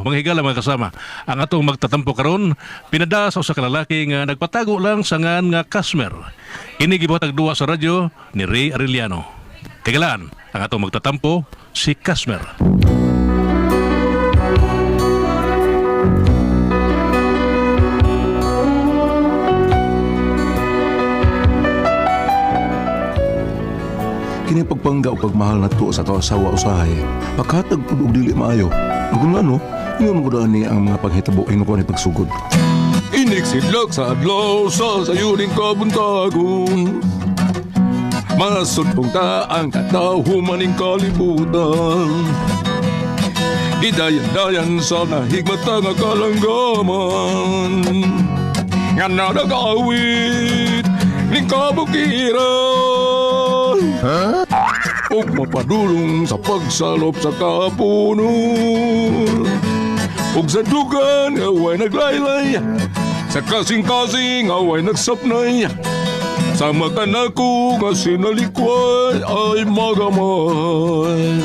mga higala mga kasama. Ang atong magtatampo karon pinada sa usa ka lalaki nga nagpatago lang sa ngan nga Kasmer. Ini gibuhatag duwa sa radyo ni Ray Arellano. Tigalaan, ang atong magtatampo si Kasmer. Kini pagpangga o pagmahal na to sa to asawa usahay, makatag po og dili maayo. Kung ano, ingon ko ni ang mga panghitabo ingon ko ni pagsugod. Iniksidlak sa adlaw sa sayuning kabuntagon. Masud pong taang katahuman ning kalibutan. Gidayan-dayan sa nahigmata nga kalanggaman. Nga nagawit ning kabukiran. Ug mapadulong sa pagsalop sa kapunon. Ug sa dugan away naglaylay, sa kasing-kasing away nagsapnay. Sama ka na ko nga sinalikway ay magamay.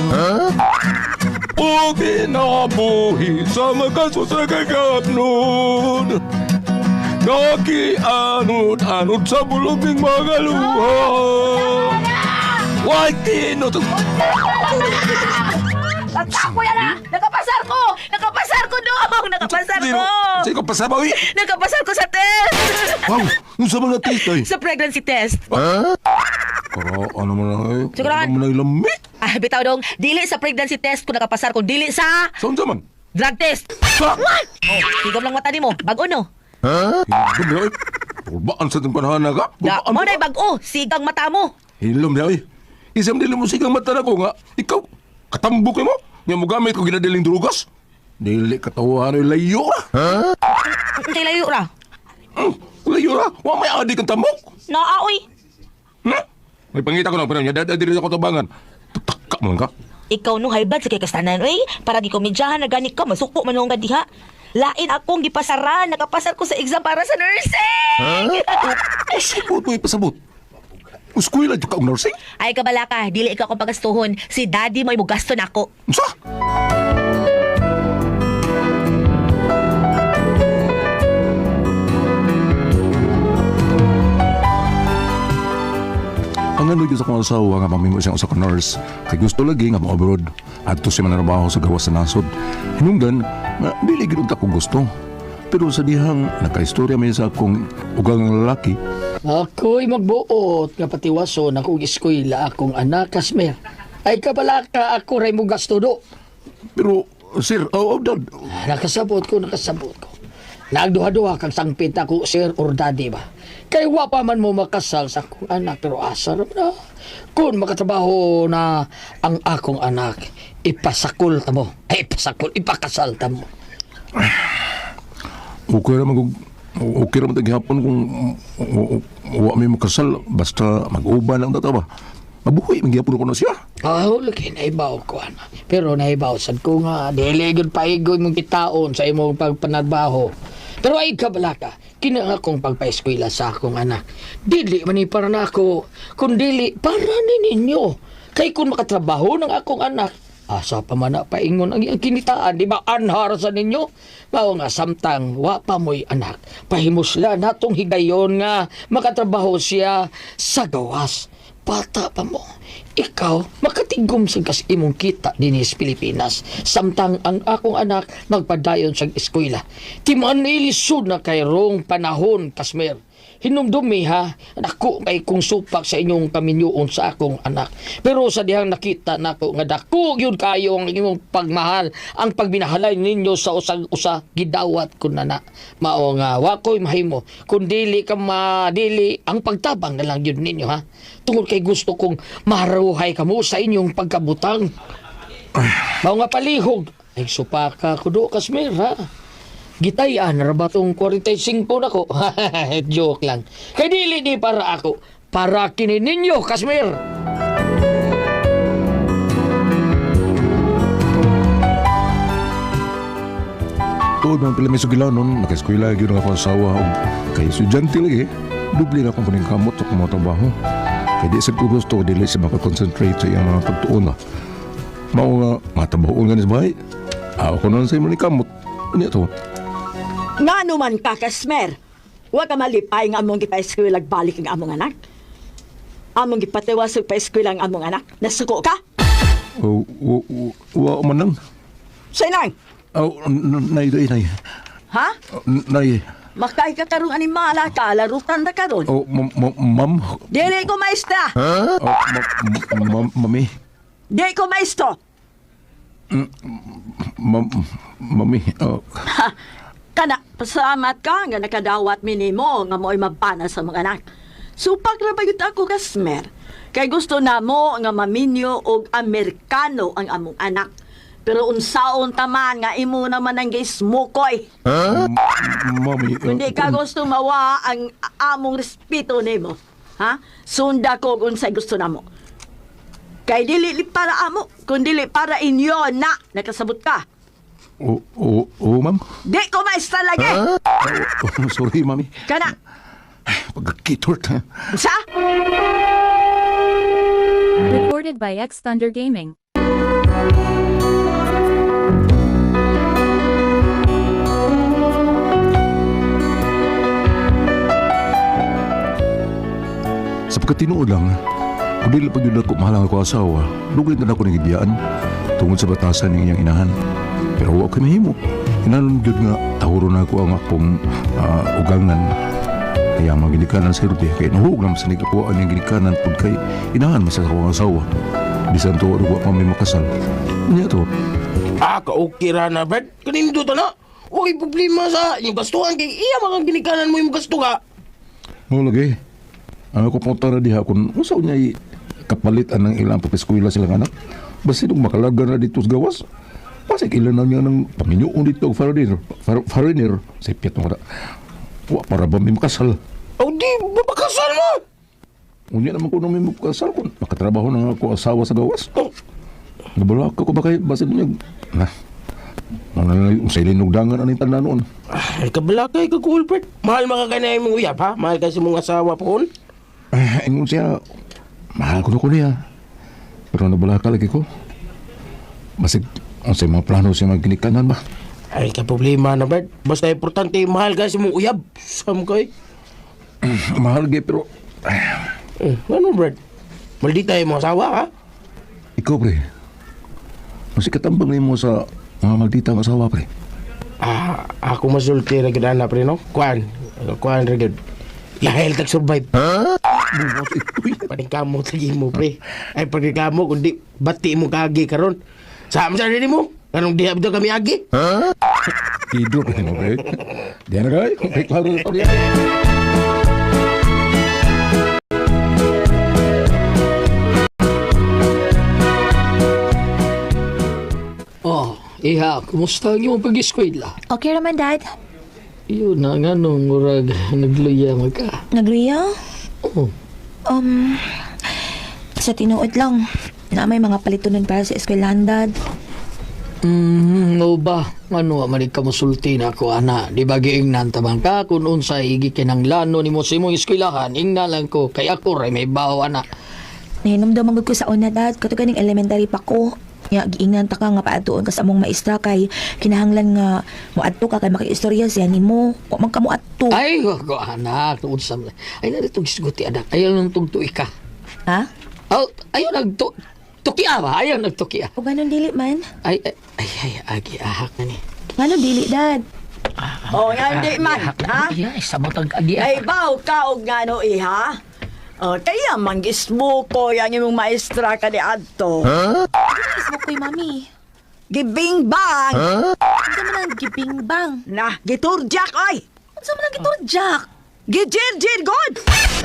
Ug inabuhi sama ka sa kagapnon. Nakianod-anod sa bulubing mga luha. Why kinot? Ako yan na! Nakapasar ko! Nakapasar ko dong! Nakapasar ko! Sino ka pasar ba, uy? Nakapasar ko sa test! Wow, yung sa mga test ay. Sa pregnancy test. Pero ano mo na eh? Siguro Ano mo na ilamit? Ah, bitaw dong, dili sa pregnancy test ko nakapasar ko, dili sa Saan man? drug test. Sa? Oh, tigam lang mata ni mo. Bago no? Hilom niya eh. Pulbaan sa itong panahon na ka? Da, Pulbaan mo ka? na bago, sigang mata mo. Hilom niya eh. Isang dili mo sigang mata na ko nga. Ikaw, katambok mo? Nga mo gamit ko ginadaling drugas? Dili katawahan ay layo na. Hindi layo ra. Layo na? Wa may adik ang tambok? Naaoy. May pangita ko lang pa niya. Dili sa kotabangan. Taka mo lang ka. Ikaw no high blood sa kay kastanan, oy. Para di komedyahan na ganit ka, masuko man nga diha. Lain akong gipasaran, nakapasar ko sa exam para sa nursing. Pasabot mo ipasabot. Uskuila di ka ang nursing? Ay kabala ka, dili ikaw akong pagastuhon. Si daddy mo'y mugasto na ako. Sa? Ang ano sa kong asawa nga mamimo siyang usa ka nurse kay gusto lagi nga mo-abroad adto siya manarbaho sa gawas sa nasod. Hinungdan nga dili gid ko gusto. Pero sa dihang nakaistorya may sa akong ugang nga lalaki. Ako'y magbuot nga patiwason akong eskwela akong anak Kasmer. Ay kabala ka ako ray mo gasto do. Pero sir, dad. Nakasabot ko. Nagduha-duha kang sangpit ako sir or daddy ba. Kay wa pa man mo makasal sa akong anak pero asa ra na. Kung makatrabaho na ang akong anak, ipasakol ta mo. Ay ipakasal ta mo. Okay naman taghapon kung wa may makasal basta mag-uban lang data ba. Mabuhay, magyapon ko na siya. Lagi naibaw ko ana. Pero naibaw sad ko nga dili gyud paigoy mong kitaon sa imong pagpanarbaho. Pero ay kabala ka, kinanga kong pagpaeskwela sa akong anak. Dili man ni para na ako, kung dili para ni ninyo. Kay kung makatrabaho ng akong anak, asa pa man na paingon ang iyang kinitaan, di ba anhar sa ninyo? Mao nga samtang wa pa mo'y anak, pahimusla natong higayon nga makatrabaho siya sa gawas. Bata pa mo. Ikaw, makatigom sa kas imong kita dinis Pilipinas. Samtang ang akong anak magpadayon sa eskwela. Timan ilisod na kay rong panahon, Kasmer. Hinumdumi ha, ako kay kung supak sa inyong kaminyoon sa akong anak. Pero sa dihang nakita nako nga dako yun kayo ang inyong pagmahal, ang pagbinahalay ninyo sa usag-usa gidawat ko na. Mao nga wa ko'y mahimo kun dili ka madili ang pagtabang na lang yun ninyo ha. Tungod kay gusto kong maruhay kamo sa inyong pagkabutang. Mao nga palihog ay supaka ko do Kasmer ha. Gitayan ra ba tong 45 na ko? Joke lang. Kay dili di para ako. Para kini ninyo, Kasmer. Tuod man pala may sugilaw nun, naka-eskwela yun ako asawa o kay estudyante lagi. Dubli na akong kuning kamot sa kumatrabaho. Kaya di sa ko gusto, dili siya makakonsentrate sa iyang mga pagtuon na. Mao nga, matabaon nga ni sa bahay. Ako na sa imo ni kamot. Ano to? Nga naman ka, Kasmer. Huwag ka malipay nga among gipa-eskwela balik ang among anak. Among gipatiwas sa pa-eskwela ang among anak. Nasuko ka? Wa man lang. Sinang? Nay. Ha? Nay. Makay ka karong animala ka, larutan na karon. Ma'am. Dili ko maestra. Mami. Dili ko maestro. Mami. Ha, kana, pasalamat ka nga nakadawat minimo nga mo'y mabana sa mga anak. Supag na ba yun ako, Kasmer? Kay gusto na mo nga maminyo og Amerikano ang among anak. Pero unsaon taman nga imo naman ang gismukoy. Mami. Hindi ka gusto mawa ang among respeto nimo. Ha? Sunda ko kung unsay gusto namo. Kay dili para amo, kung dili para inyo na nakasabot ka. Ma'am. Di ko maestra lagi. Sorry, mami. Kana, Pagkakitort, ha? sa? Recorded by X Thunder Gaming. Sa pagkatinuod lang, kung dili pag yun ako mahalang ako asawa, lugay na ako ng ibiyaan tungod sa batasan ng iyang inahan. Pero huwag kayo mahimo. Inanon yun nga, tahuro na ako ang akong ugangan. Kaya ang mga ginikanan sa irute, kaya nahuog naman sa nagkakuhaan ng ginikanan pag kay inahan mo sa akong asawa. Bisan to, huwag pa may makasal. Niya to. Okay ra na, Brad. Kanino to na? Huwag problema sa yung gastuhan kay iya mga ginikanan mo yung gasto ka. Oo lagi. Ano ko punta na diha kung usaw niya kapalitan ng ilang papiskwila silang anak. Basta nung makalaga na dito sa gawas, pasig ilan na niya ng paminyoon dito foreigner. Sa ipit mo na. Para ba may makasal? O di, mapakasal mo! Unya naman ko na may makasal kung makatrabaho na ako asawa sa gawas. Nabalak ko ba kayo? Basta niya, sa ilinugdangan ang tanda noon. Ay, kabalakay ka, Culprit. Mahal makakanay mong uyap, ha? Mahal kasi mong asawa po. Ingon siya, mahal ko na niya. Pero nabalaka lagi ko. Basig, ang sa mga plano siya magkinikanan ba? Ay, ka problema na, Brad. Basta importante, mahal kasi mong uyab. Sam kay. Mahal lagi pero Ano, Brad? Maldita yung mga asawa, ha? ikaw pre, masih katambang mo sa mga maldita ang asawa pre. Ako masulti na gana, pre, no? Kuan ra gid. Lahel tag survive. Paningkamot lagi mo, pre. Ay, paningkamot, kundi bati mo kagi karon. Sama sa rin mo. Anong diha bitaw kami agi? Tidur pre mo pre. Diyan na kay, okay, klaro na to. Oh, iha, kumusta ang iyong pag-eskwela? Okay naman, Dad. Yun na nga nung murag nagluya mo ka. Nagluya? Oh. Sa tinuod lang, na may mga palitunan para sa eskwelahan, Dad. No ba? Ano man ka musulti na ako, ana? Di ba giingnan tabang ka kung unsa higi kinanglano ni mo sa imong eskwelahan, ingna lang ko, kay ako ray may bawo, ana. Nahinumdum ko sa una, Dad. Katuganing elementary pa ko. Nga, giingnan ta ka nga paatuon ka sa among maestra kay kinahanglan nga muadto ka kay makiistorya siya nimo. Wa man ka muadto. Ay, ko anak, tuod sa ay narito gisguti anak. Ayaw nang tugtuy ka. Ha? Oh, ayaw tukia ba? Ayaw nagtukia. O ganun dili man? Ay, agi ahak na ni. Ganun dili, Dad? O, nga hindi man, ha? Ay, sabot ang agi Ay, baw ka og nga no, iha? Kaya mangismo ko yung imong maestra ka ni Adto. Is mo ko'y, Mami. Gibing bang! Ano man ang gibingbang? Na, giturjak, oy! Ano man ang giturjak? Gijir-jir, good!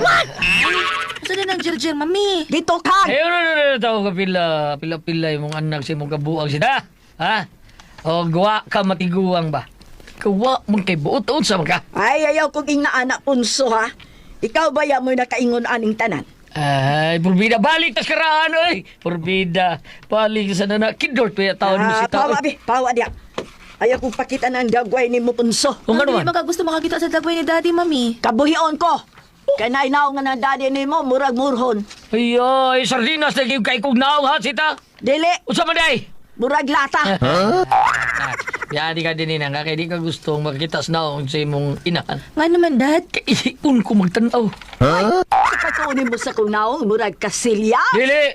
Ano na ng jirjir, Mami? Gitokhan! Ayaw na tao ka pila yung mga anak si mong kabuang sila. Ha? O gawa ka matiguang ba? Gawa mong kay buot-on sa mga. Ay, ayaw kong anak punso, ha? Ikaw ba yan mo'y nakaingon aning tanan? Ay, purbida, balik tas karaan, oy! Purbida, balik sa nana. Kidort pa yung taon mo si tao. Pawa, pawa diya. Ayaw kong pakita ng dagway ni mo punso. Kung ano Hindi man. gusto makakita sa dagway ni Daddy, Mami. Kabuhion ko! Kanay naong nga ng daddy ni mo, murag murhon. Ay, sardinas na yung kay kong naong ha, sita. Dili! Usa man day? Murag lata. Yan, di ka din inang kaya di ka gustong makita sa naong sa imong inahan. Nga naman, Dad. Kaya iun ko magtanaw. Patunin mo sa kung naong murag kasilya. Dili!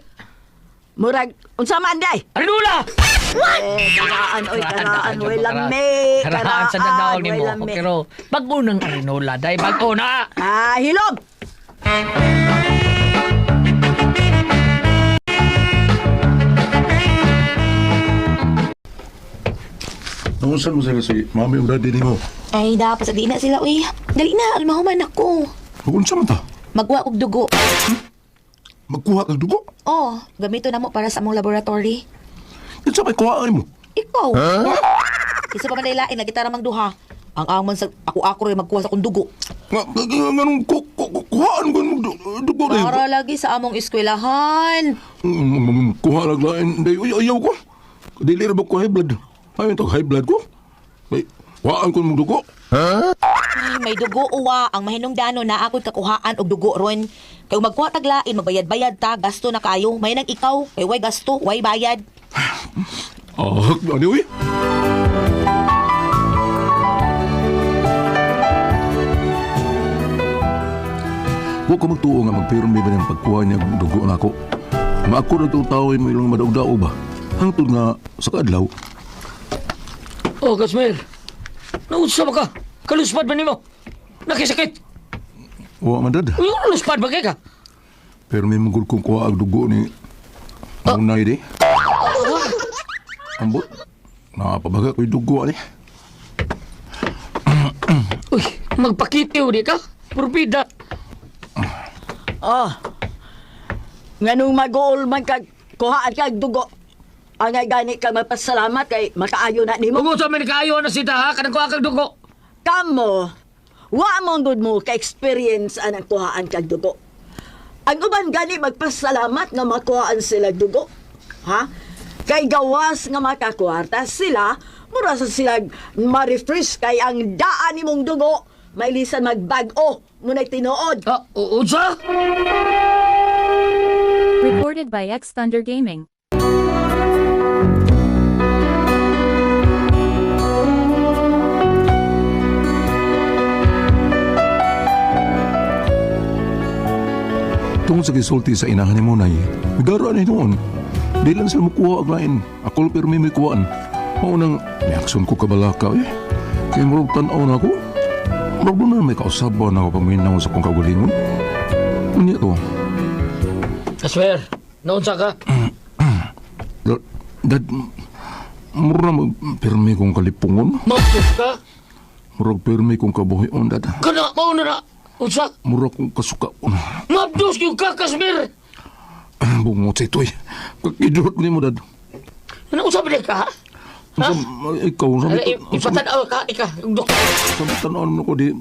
Murag, unsa man day? Arnula! Karaan, oy, karaan, way lami. Karaan sa danaw ni way mo. lami. Pero bago ng Arnula, dahil bago na! Ah, hilom! Naunsan mo sila si mami o daddy ni mo? Ay, dapat sa di na sila, uy. Dali na, almahuman ako. Naunsan mo ta? Magwa og dugo. Magkuha kag dugo? Oh, gamito na mo para sa among laboratory. Yan sa may kuhaan mo. Ikaw? Isa pa man nailain, lagi tara magduha. Ang amon sa ako rin magkuha sa kong dugo. Ganun, kuhaan ko ng dugo rin. Para lagi sa among eskwelahan. Kuha lang lain. Ayaw ko. Dili rin ba ko high blood? Ayaw ito high blood ko. May kuhaan ko ng dugo. Ay, may dugo uwa. Ang mahinungdano na ako'y kakuhaan og dugo ron. Kaya magkuha taglain, magbayad-bayad ta, gasto na kayo. May nang ikaw, kay way gasto, way bayad. Anyway. Huwag ka magtuo nga magpirmi ba ng pagkuha niya ng dugo na ako. Maako na itong tawin mo ilang madaog-dao ba? Hangtod nga sa kadlaw. Oh, Kasmer! Naunsa ba ka? Kaluspad ba nimo? Nakisakit! Wa man dad. Uy, kaluspad ba kay ka? Pero may magul kong kuha ang dugo ni Unay di. Ambot. Nakapabaga ko yung dugo ni. Uy, magpakitiw di ka? Purbida! Oh. Nganong mag-uol man kag kuhaan kag dugo. Ang ay gani ka magpasalamat kay makaayo na nimo. Kung sa may kaayo na sita ha, kanang kuha kang dugo. Kamo, wa mong good mo ka-experience anang kuhaan kag dugo. Ang uban gani magpasalamat nga makuhaan sila dugo. Ha? Kay gawas nga makakwarta sila, mura sa sila ma-refresh kay ang daan nimong dugo, may lisan magbag-o, muna'y tinuod. Ah, unsa? Recorded by X Thunder Gaming. Tungkol sa gisulti sa inahan ni Munay, nagaro na noon. Di lang sila makuha ang lain. Ako pero may kuhaan. Maunang, may aksyon ko kabalaka eh. Kaya marag tanaw na ako. Marag doon na may kausabaw na ako paminaw sa kong kagalingon. Ano to? Kasmer, naunsa ka? Dad, mura na magpirmi kong kalipungon. Mapos ka? Murag pirmi kong kabuhayon, dad. Kana, mauna na. Unsa? Mura kong kasuka. Mabdos yung ka, Kasmer! Bungot sa ito eh. Kakidurot ni mo, dad. Ano usap ba ka, ha? Ikaw, Ipatanaw ka, ika. sabi tanaw naman ko di.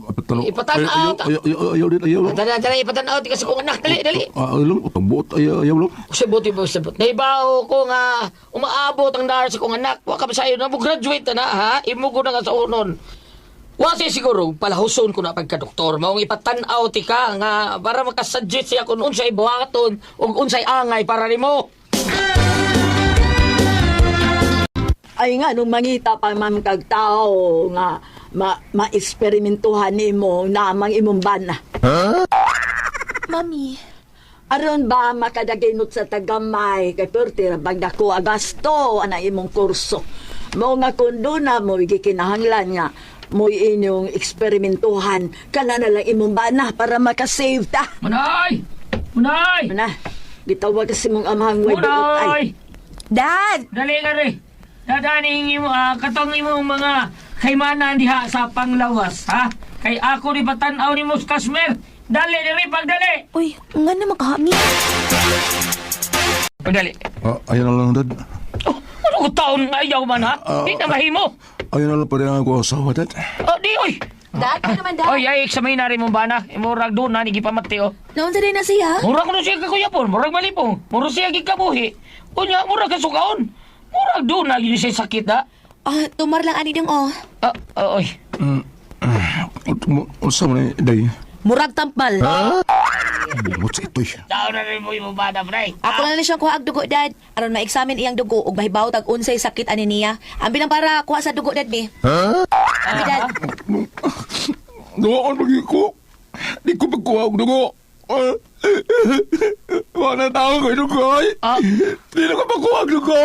Ipatanaw ka. Ayaw din, ayaw lang. Tara, ipatanaw, tika sa kong anak. Dali, dali. Ayaw lang, utambot, ayaw lang. Sabuti ba, sabot. Naibaw ko nga, umaabot ang dahil sa kong anak. Waka ba sa'yo na mo graduate na, ha? Imugo na nga sa unon. Wasi siguro, palahuson ko na pagka-doktor. Maong ipatanaw, tika, nga, para makasuggest siya kung unsay buhaton o unsay angay para rin mo. Ay nga, nung mangita pa man kag tao nga ma-eksperimentuhan nimo namang imong bana. Mami, Aron ba makadaginot sa tagamay kay perti ra bag dako agasto ana imong kurso. Mao nga kun doon na mo gikinahanglan nga mo inyong eksperimentuhan kana na lang imong bana para makasave ta. Manay! Manay! Ana, gitawag kasi mong amahang way duot ay. Manay! Dad! Dali ka rin. Dadaning imo, katong imo mga kaymanan diha sa panglawas, ha? Kay ako rin patanaw ni Mus Kasmer. Dali, pagdali! Uy, nga na makahami. Pagdali. Ayaw na lang, dad. Oh, ano ko taon nga ayaw man, ha? Di na mahimo. Ayaw na lang pa rin ako asawa, dad. Oh, di, oy! Dad, ano naman, Dad? Oy, ay, eksamay na rin mo ba na? Murag doon na, nigipamati, oh. Naunsa rin na siya? Murag ko na siya kakuyapon, murag malipong. Murag siya gikabuhi. Unya, murag kasukaon. Murag doon na, yun siya sakit, ha? Tumar lang ani dong, oh. Oy. Unsa mo na, day? Murag tampal. What's ito'y? Saan na rin mo yung bada, pre? Ako na siyang kuha ang dugo, Dad. Aron ma-examine iyang dugo ug mahibaw tag unsay sakit ani niya. Ang bilang para kuha sa dugo, Dad, be. Abi, Dad. Doon lagi ko. Di ko pagkuha ang dugo. Wala na tao ko yung dugo. Di na ko pagkuha ang dugo.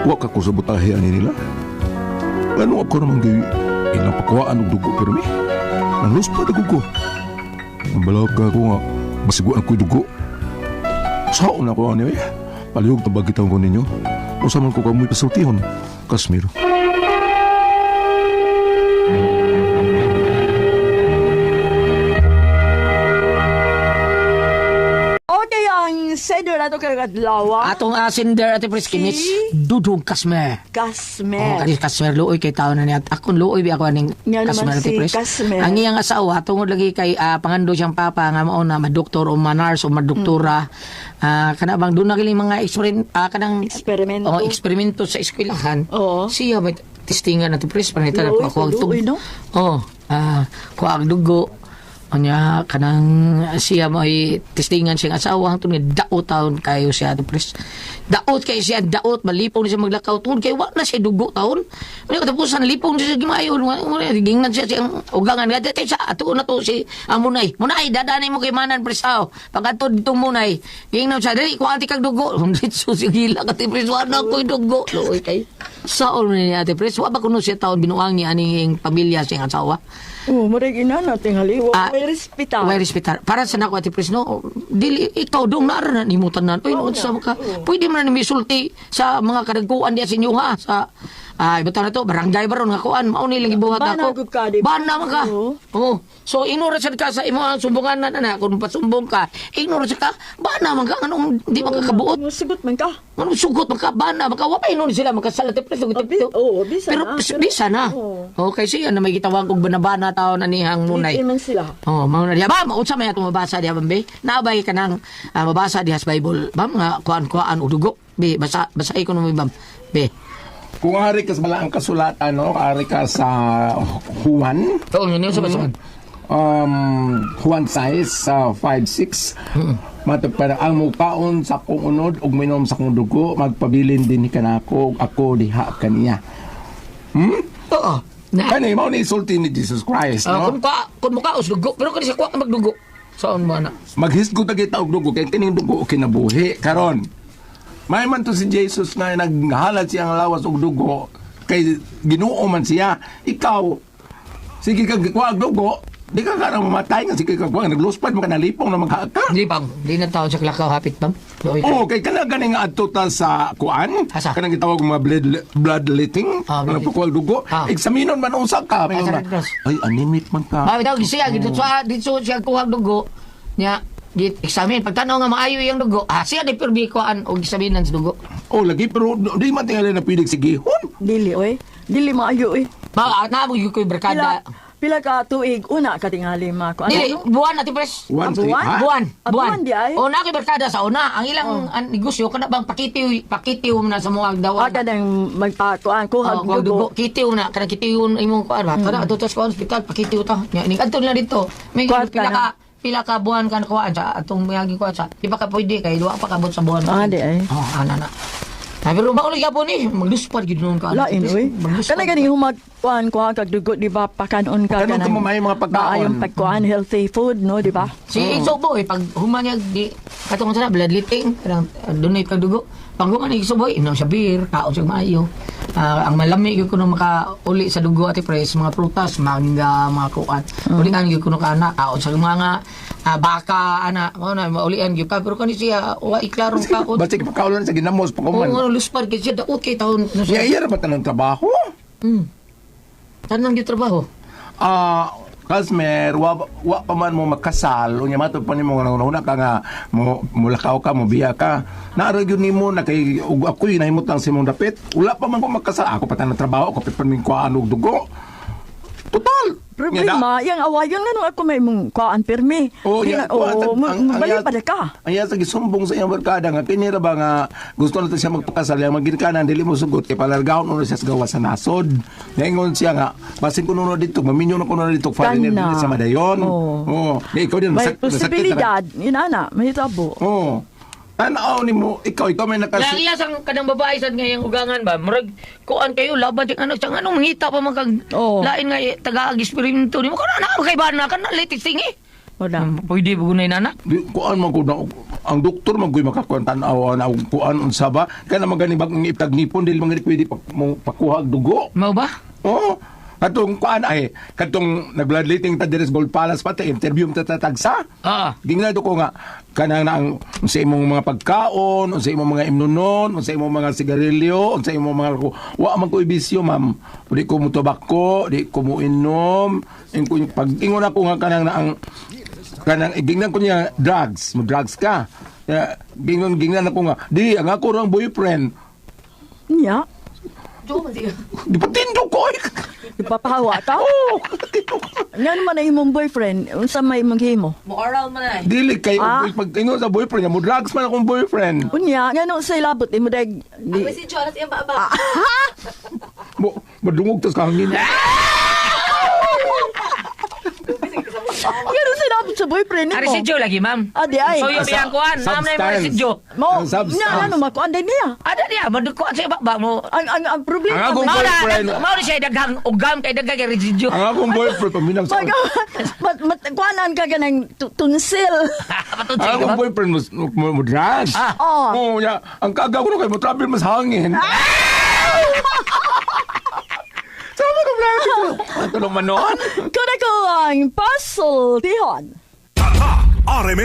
Wa ka ko sa butahe ani nila. Ano ako naman gay ilang pakuhaan ng dugo pero mi. Nalus pa dugo ko. Ang balaga ko nga masiguan ko yung dugo. Saan ako ani eh? Palihog na bagitaw ko ninyo. O sa man ko kamoy pasultihon. Kasmir. Okay, ang sender na ito kagadlawa. Atong asinder ati Priskinits, dudong kasmer. Kasmer. Kani kasmer luoy kay tao na niya. Akon luoy bi ako ning Nga naman kasmer ati si Pris. Kasmer. Ang iyang asawa tungod lagi kay pangando siyang papa nga mao na madoktor o manars o madoktora. Kana bang doon na kiling mga kanang Eksperimento. eksperimento sa eskwelahan. Oo. Siya may testingan ati Pris panita na Luoy, ko ang luoy, no? ko ang dugo. Anya kanang siya may testingan siyang asawa hangtod nga daot taon kayo siya to Pris. Daot kay siya daot malipong siya maglakaw tungod kay wa na siya dugo taon. Ano katapusan lipong siya gimayo gingnan siya siyang ugangan nga kay sa ato na to si Munay. Munay dadanay mo kay Manan Pris pagkatod ditong Munay. Gingnan siya dali ko anti kag dugo. Ditso si gila ka ti Pris wa na ko dugo. Loy kay saol ni ate Pris wa ba kuno siya taon binuang ni aning pamilya siyang asawa. Oh, marig ina na tingali. May respetar. May respetar. Para sa nako ati Pris no, dili ikaw dong nara na nimutan na. Oy, sa ka. Pwede man na misulti sa mga kadagkuan diya sa inyo ha sa ibutaw na to, barangay baron nga kuan, mao ni lang gibuhat Bana ako. gud ka, di ba? Bana man ka. Oo. So inura sad ka sa imo ang sumbungan na kung pasumbong ka, inura sad ka, bana man ka anong di makakabuot. Sigot man ka. Anong sugot man ka bana, maka wa pa inon sila makasalat Pris Bisa Pero na. bisa na. Okay, siya na may gitawag og banabana taon na nihang munay. Hindi man sila. Oh, mao na diha ba maunsa may atong mabasa diha bambe? Naabay ka nang mabasa diha sa Bible. Bam nga kuan udugo. Be basa ko no bam. Be. Kung hari ka sa malaang kasulatan, no? Hari ka sa Juan. Oo, yun sa basa. Juan 6, 5-6. Matapara ang mukaon sa kong unod ug minom sa kong dugo, magpabilin din ni kanako ug ako diha kaniya. Oo. Na. Kani mao ni isulti ni Jesus Christ, no? Kung muka usdugo, pero kani sa kuha magdugo. Saan ba na? Maghisgot na kita og dugo kay kining dugo kinabuhi karon. May man to si Jesus nga naghalad siyang lawas og dugo kay Ginoo man siya. Ikaw sige kag kuha og dugo, di ka karang mamatay nga sige kag kuha nagluspad mo ka nalipong na maghaka. Hindi pang, di na taon sa klakaw hapit bam. Oh, kay kana gani nga adto ta sa kuan, Asa? kanang gitawag mga bloodletting, kanang pagkuha og dugo. Examinon man usa ka, may Asa, mga, ay anemic man ka. Daw siya dito siya kuha dugo. Nya examine pagtanaw nga maayo yung dugo. Siya di perbi kuan og examine sa dugo. Oh, lagi pero di man tingali na pilig sige. Dili oy. Dili maayo oy. Ba na mo yung barkada. Pila ka tuig una ka tingali ma ko. Dili, buwan natin Pres. One, three, buwan? ha? Buwan. Buwan di ay? O nakibarkada sa una. Ang ilang negosyo kana bang pakitiw na sa mga dawan. Aga nang magpakuan ko hag Kung dugo. kitiw na kanang kitiw imong kuan ba. Kana ato sa hospital pakitiw ta. Nya ning adto na dito. May Kuwan ka pila ka buwan kan kuan sa atong mayagi kuan sa. Di pa ka pwede kay duwa pa kabot sa buwan. Di ay. Oh, ana na. Pero ba ulit yapon ni magluspad gid nun ka. Lain oy. Kana gani humagkuan ko kag dugo di ba pakanon ka Kanon mo may mga pagkaon. Maayong pagkuan healthy food no di ba? Si Igsoboy, pag humanyag di, katong sa bloodletting, parang donate kang dugo. Pag humanyag Igsoboy, inom siya beer, kaon siya maayo. Ang malami yung kuno makauli sa dugo at Pres, mga prutas, mangga, mga kuan. Ulian yung kuno ka na, kaon siya mga baka, maulian yung ka. Pero kani siya, iklarong kaon. Basta ipakaulan sa ginamos pakuman. Oo, luspad kasi siya, daot kay taon. Iya ra ba tanang trabaho? Tanang yung trabaho. Kasmer, wa pa man mo magkasal, unya matod pa nimo nga una ka nga mulakaw ka, mo biya ka. Naara gyud nimo na kay ug ako'y nahimutang si mong dapit. Wala pa man ko magkasal, ako pa tanang trabaho, ako pa min kuan og dugo. Total. Problema, yung awayon nga nung ako may mong kuhaan pirmi. Oh, ya, Balik pa ka. Aya sa gisumbong sa iyang barkada nga kinira ba nga gusto na siya magpakasal yang magirkanan dili mo sugot kay palargahon uno siya sa gawas sa nasod. Naingon siya nga basin kuno na dito, maminyo na kuno na dito foreigner Kana. dili sa Madayon. Oh. Di ikaw din May masakit na. posibilidad. Yun ana, may tabo. Oh. Tanaw ni mo, ikaw may Kaya nakasi. iya sang kanang babae sad nga yung ugangan ba, murag kuan kayo laban yung ano, sang anong mangita pa magkag Oo. lain nga taga-eksperimento ni mo kana na kay bana kana latest thing eh. Wala. Pwede ba gunay nana? Di kuan man ko na ang doktor man koy makakuan tanaw na kuan unsa ba kana magani bag iptag nipon dili man gani pwede pakuha og dugo. Mao ba? Oo. Katong kuan ay katong nag-bloodletting ta diri sa Gold Palace pati interview mo tatagsa. Ah. Gingnado ko nga kanang na ang sa imong mga pagkaon, sa imong mga imnunon, sa imong mga sigarilyo, sa imong mga wa man ko ibisyo ma'am. Di ko mo tobacco, di ko mo inom. Pag ingon ako nga kanang na ang kanang gingnan ko niya drugs, mo drugs ka. Gingnan ako nga, di ang ako rang boyfriend. Niya, Di pa tindo ko eh. ipapahawa ka? Oo. Nga naman ay imong boyfriend, unsa may maghimo? Dili kay Ah. pag ingon sa boyfriend niya, mo drugs man akong boyfriend. Unya, nga nung sa ilabot, imo dag... Mo madungog tas kahangin. Nga nung sa ilabot sa boyfriend Ari mo. si Joe lagi, ma'am. Adi ay. So yung biyang kuan, ma'am na yung si Joe. Mo, Ang substance. nga ano, makuan din niya. Ada dia, madukuan sa ba mo. Ang problema... Ang akong Mao boyfriend. na, mao na siya daghang ugam kay daghang kay si Joe. Ang akong boyfriend paminang sa Kuanan ka ka ng tunsil. Patun ang akong boyfriend mo drugs. Ah. Oh. Oo, ya. Ang kaga ko kay mo travel mas hangin. Sama ka bro. Ito nung manon. Kada ko ang puzzle, tihon. Tata, RMN